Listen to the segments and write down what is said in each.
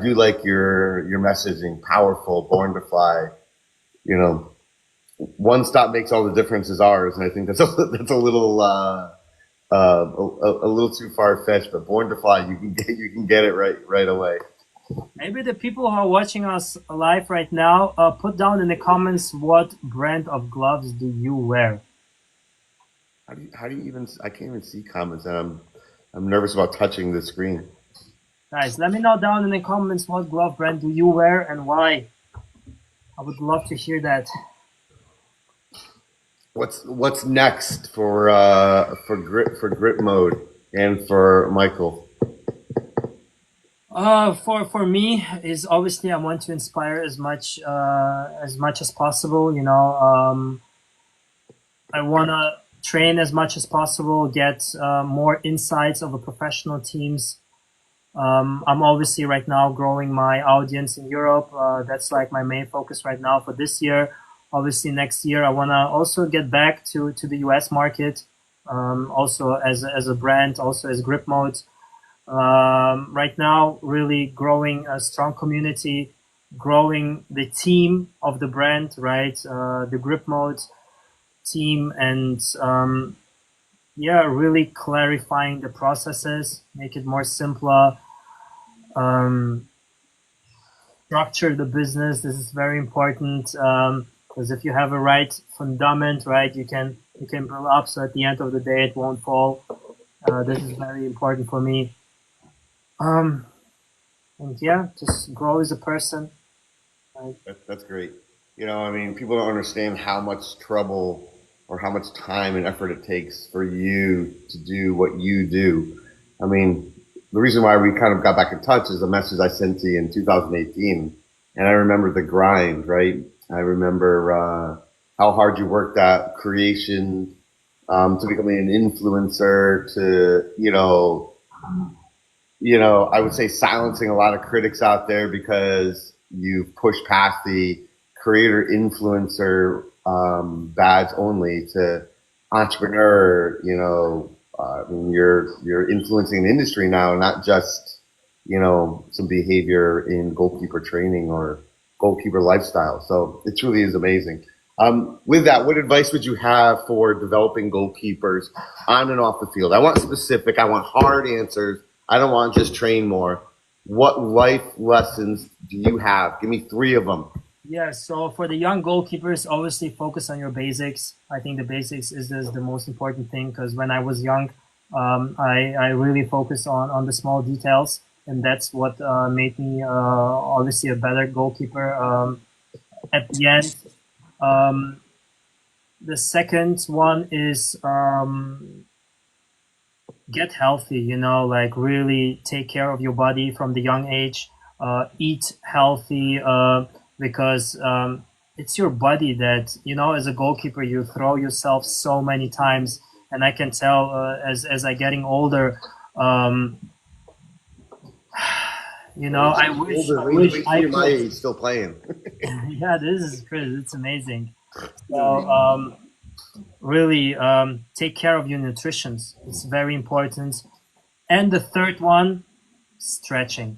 do like your messaging, powerful, born to fly. You know, one stop makes all the difference is ours, and I think that's a little a little too far fetched. But born to fly, you can get it right away. Maybe the people who are watching us live right now, put down in the comments what brand of gloves do you wear. How do you even? I can't even see comments, and I'm nervous about touching the screen. Guys, let me know down in the comments what glove brand do you wear and why. I would love to hear that. What's next for grip mode and for Michael? For me is obviously I want to inspire as much as possible. You know, I wanna train as much as possible, get more insights of the professional teams. I'm obviously right now growing my audience in Europe. That's like my main focus right now for this year. Obviously, next year I want to also get back to the US market, also as a brand, also as Gripmode. Right now, really growing a strong community, growing the team of the brand, right? The Gripmode team, and yeah, really clarifying the processes, make it more simpler. Um, Structure the business. This is very important. Because if you have a right fundament, right, you can build up. So at the end of the day, it won't fall. This is very important for me. Um, and yeah, just grow as a person. Right? That's great. You know, I mean, people don't understand how much trouble or how much time and effort it takes for you to do what you do. I mean, the reason why we kind of got back in touch is a message I sent to you in 2018, and I remember the grind, right? I remember how hard you worked at creation, to becoming an influencer, to I would say silencing a lot of critics out there because you've pushed past the creator influencer badge only to entrepreneur. I mean, you're influencing the industry now, not just some behavior in goalkeeper training or goalkeeper lifestyle. So it truly is amazing. With that, what advice would you have for developing goalkeepers on and off the field? I want specific. I want hard answers. I don't want just train more. What life lessons do you have? Give me 3 of them. Yeah. So for the young goalkeepers, obviously focus on your basics. I think the basics is the most important thing because when I was young, I really focused on the small details, and that's what made me obviously a better goalkeeper at the end. Um, the second one is get healthy, like really take care of your body from the young age, eat healthy, because it's your body that, as a goalkeeper, you throw yourself so many times. And I can tell as I getting older, um, I wish I You're my could. age, still playing. Yeah, this is crazy. It's amazing. So, really take care of your nutrition. It's very important. And the third one, stretching.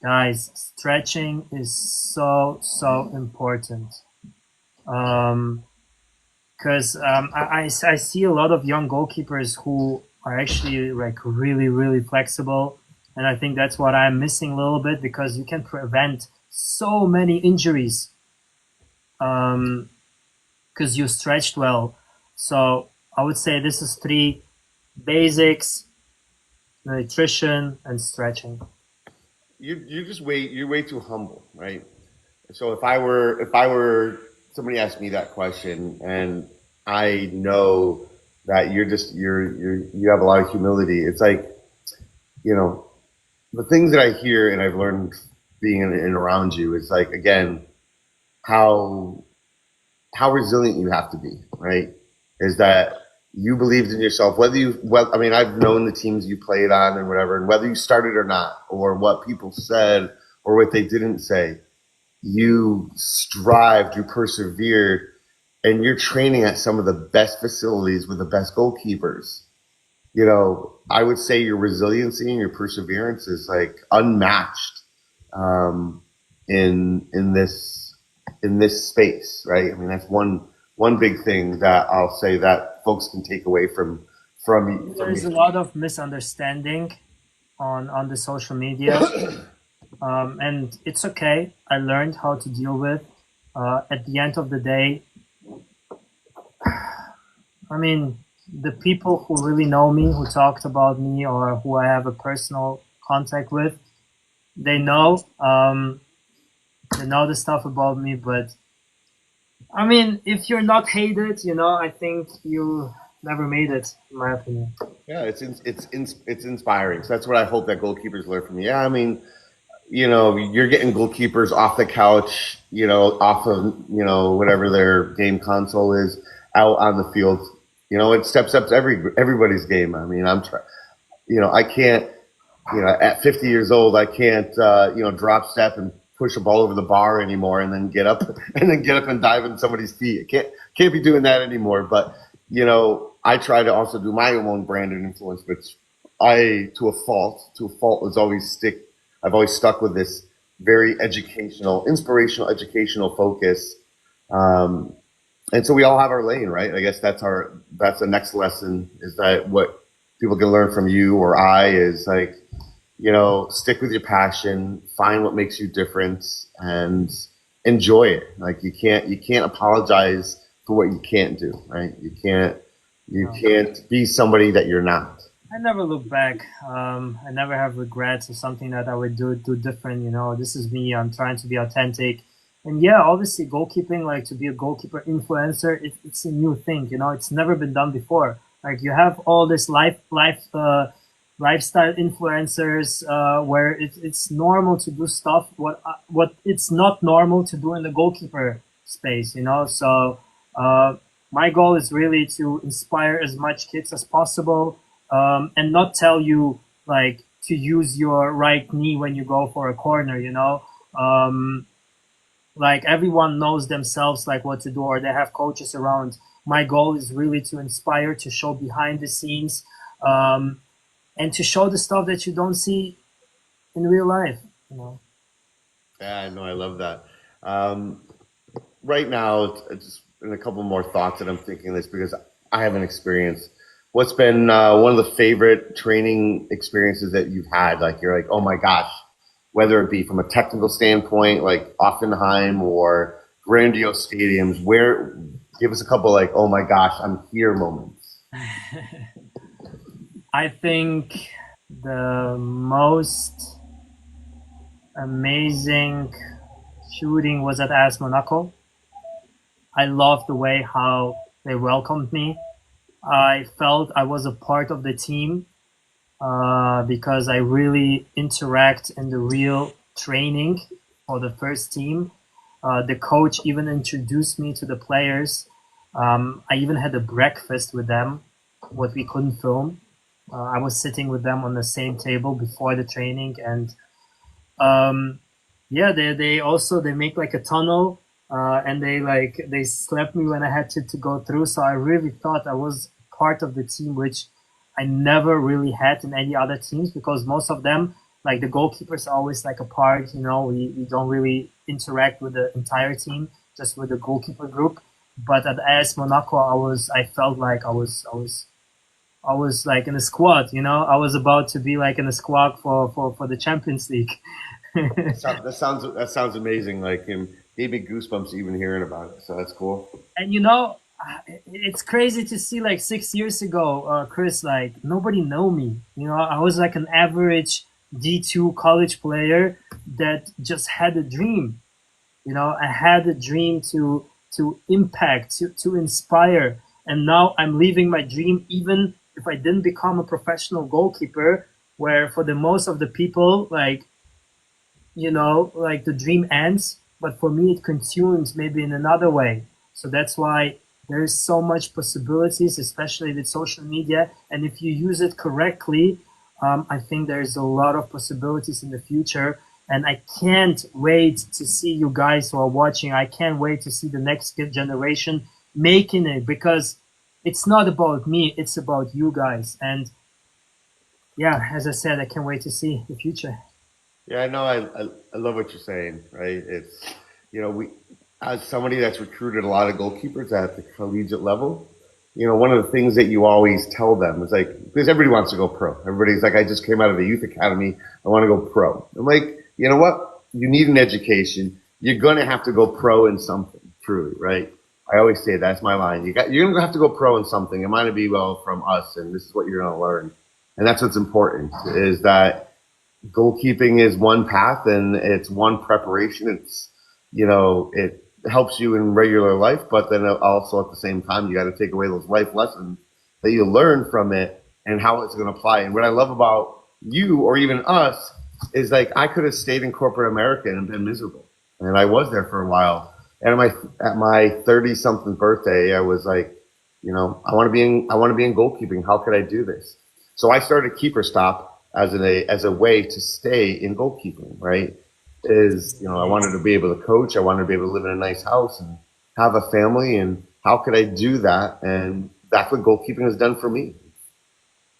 Guys, stretching is so important. Because I see a lot of young goalkeepers who are actually like really flexible, and I think that's what I'm missing a little bit because you can prevent so many injuries because you stretched well. So I would say this is 3 basics: nutrition and stretching. You're way too humble, right? So if I were somebody asked me that question, and I know that you have a lot of humility. It's like, you know, the things that I hear and I've learned being in and around you, it's like, again, how how resilient you have to be, right? Is that you believed in yourself, I mean, I've known the teams you played on and whatever, and whether you started or not, or what people said or what they didn't say, you strived, you persevered, and you're training at some of the best facilities with the best goalkeepers. I would say your resiliency and your perseverance is like unmatched. in this space, right? I mean, that's one big thing that I'll say that folks can take away from There's you. a lot of misunderstanding on the social media, and it's okay. I learned how to deal with. At the end of the day, I mean, the people who really know me, who talked about me, or who I have a personal contact with, they know. They know the stuff about me. But I mean, if you're not hated, I think you never made it, in my opinion. Yeah, it's inspiring. So that's what I hope that goalkeepers learn from me. Yeah, I mean, you're getting goalkeepers off the couch, off of, whatever their game console is, out on the field. It steps up to everybody's game. I mean, I can't, at 50 years old, I can't, drop step and push a ball over the bar anymore and then get up and dive in somebody's feet. I can't be doing that anymore. But, I try to also do my own brand and influence, which to a fault, I've always stuck with this very inspirational, educational focus. And so we all have our lane, right? I guess that's the next lesson, is that what people can learn from you or I is like, stick with your passion, find what makes you different, and enjoy it. Like you can't apologize for what you can't do, right? You can't be somebody that you're not. I never look back. I never have regrets or something that I would do different. This is me. I'm trying to be authentic. And yeah, obviously goalkeeping, like to be a goalkeeper influencer, it's a new thing. It's never been done before. Like you have all this lifestyle influencers, where it's normal to do stuff what it's not normal to do in the goalkeeper space. So my goal is really to inspire as much kids as possible, and not tell you like to use your right knee when you go for a corner. Like everyone knows themselves like what to do, or they have coaches around. My goal is really to inspire, to show behind the scenes, and to show the stuff that you don't see in real life. Yeah, I know. I love that. Um, right now, it's just a couple more thoughts that I'm thinking of this because I haven't experienced. What's been one of the favorite training experiences that you've had? Like you're like, oh my gosh, whether it be from a technical standpoint, like Offenheim or grandiose stadiums, where give us a couple like, oh my gosh, I'm here moments. I think the most amazing shooting was at AS Monaco. I loved the way how they welcomed me. I felt I was a part of the team, because I really interact in the real training for the first team. The coach even introduced me to the players. I even had a breakfast with them, what we couldn't film. I was sitting with them on the same table before the training, and yeah, they make like a tunnel, and they slapped me when I had to go through. So I really thought I was part of the team, which I never really had in any other teams, because most of them, like the goalkeepers, are always like apart. We don't really interact with the entire team, just with the goalkeeper group. But at AS Monaco, I felt like I was like in a squad. I was about to be like in a squad for the Champions League. That sounds amazing. Like gave me goosebumps even hearing about it. So that's cool. And it's crazy to see like 6 years ago, Chris, like nobody know me. I was like an average D2 college player that just had a dream. I had a dream to impact, to inspire. And now I'm living my dream, even if I didn't become a professional goalkeeper, where for the most of the people, like, like the dream ends, but for me, it continues maybe in another way. So that's why there's so much possibilities, especially with social media. And if you use it correctly, I think there's a lot of possibilities in the future. And I can't wait to see you guys who are watching. I can't wait to see the next generation making it, because it's not about me. It's about you guys. And yeah, as I said, I can't wait to see the future. Yeah, I know. I love what you're saying, right? It's, we, as somebody that's recruited a lot of goalkeepers at the collegiate level, one of the things that you always tell them is like, because everybody wants to go pro. Everybody's like, I just came out of the youth academy. I want to go pro. I'm like, you know what? You need an education. You're going to have to go pro in something, truly, right? I always say that's my line. You're going to have to go pro in something. It might be well from us, and this is what you're going to learn. And that's what's important is that goalkeeping is one path and it's one preparation. It's, it helps you in regular life, but then also at the same time, you got to take away those life lessons that you learn from it and how it's going to apply. And what I love about you or even us is like, I could have stayed in corporate America and been miserable. And I was there for a while. And at my 30 something birthday, I was like, I want to be in goalkeeping. How could I do this? So I started Keeperstop as a way to stay in goalkeeping, right? I wanted to be able to coach. I wanted to be able to live in a nice house and have a family. And how could I do that? And that's what goalkeeping has done for me,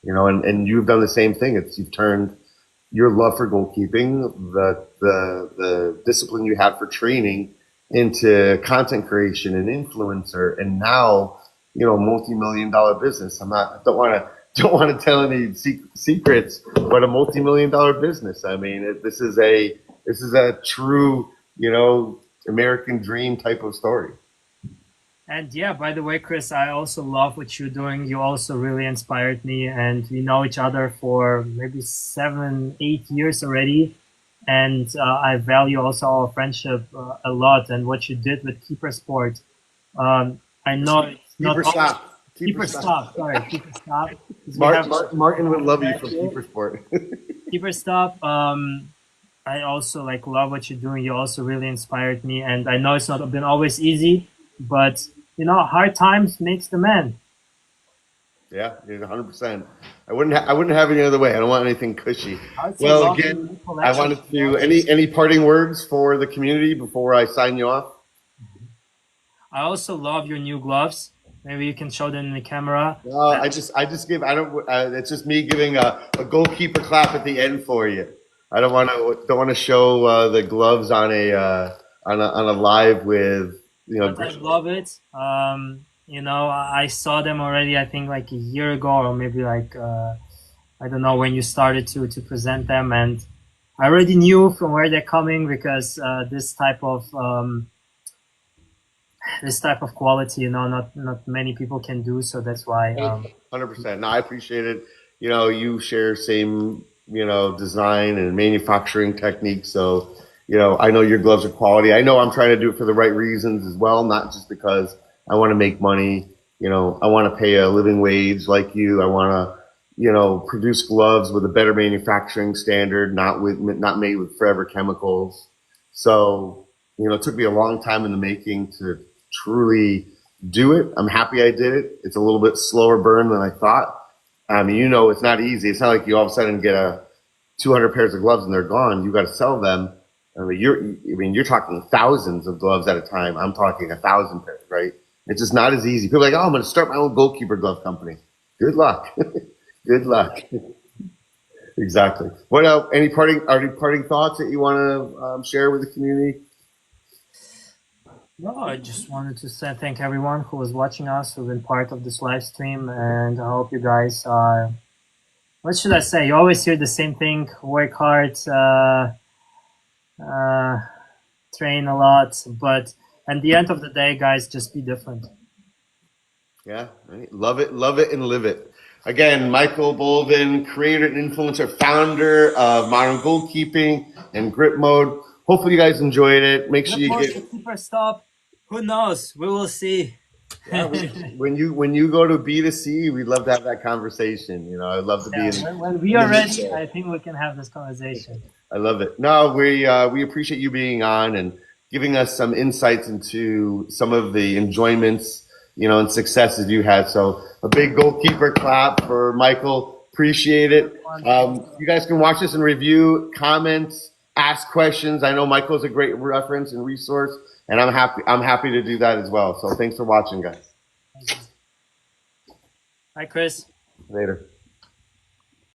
and you've done the same thing. You've turned your love for goalkeeping, the discipline you had for training into content creation and influencer. And now, multi-million-dollar business. Don't want to tell any secrets, but a multi-million-dollar business. I mean, this is a true, American dream type of story. And yeah, by the way, Chris, I also love what you're doing. You also really inspired me, and we know each other for maybe 7, 8 years already. And I value also our friendship a lot, and what you did with Keepersport. I know it's not Keeperstop. Keeperstop. Sorry, Keeperstop. Martin would love you from Keepersport. Keeperstop. I also love what you're doing. You also really inspired me, and I know it's not been always easy, but hard times makes the man. Yeah, 100%. I wouldn't have it any other way. I don't want anything cushy. Well, again, I wanted to any parting words for the community before I sign you off. I also love your new gloves. Maybe you can show them in the camera. I just give. I don't. It's just me giving a goalkeeper clap at the end for you. I don't want to show the gloves on a live with But I love it. I saw them already. I think like a year ago, or maybe I don't know when you started to present them, and I already knew from where they're coming because this type of quality, not many people can do. So that's why. 100%. No, I appreciate it. You share same, design and manufacturing techniques. So, I know your gloves are quality. I know I'm trying to do it for the right reasons as well, not just because I want to make money. I want to pay a living wage like you. I want to, produce gloves with a better manufacturing standard, not made with forever chemicals. So, it took me a long time in the making to truly do it. I'm happy I did it. It's a little bit slower burn than I thought. I mean, it's not easy. It's not like you all of a sudden get 200 pairs of gloves and they're gone. You got to sell them. I mean, you're talking thousands of gloves at a time. I'm talking 1,000 pairs, right? It's just not as easy. People are like, oh, I'm going to start my own goalkeeper glove company. Good luck. Good luck. Exactly. What else? Any parting thoughts that you want to share with the community? No, I just wanted to thank everyone who was watching us, who've been part of this live stream, and I hope you guys are. What should I say? You always hear the same thing: work hard, train a lot, but at the end of the day, guys, just be different. Yeah, right. Love it, and live it. Again, Michael Bolvin, creator and influencer, founder of Modern Goalkeeping and Gripmode. Hopefully, you guys enjoyed it. Make sure you get Keeperstop. Who knows? We will see. Yeah, when you go to B2C, we'd love to have that conversation. I'd love to be when we are ready. I think we can have this conversation. I love it. No, we appreciate you being on and giving us some insights into some of the enjoyments, and successes you had. So a big goalkeeper clap for Michael. Appreciate it. You guys can watch this and review, comments, ask questions. I know Michael's a great reference and resource, and I'm happy to do that as well. So thanks for watching, guys. Hi, Chris. Later.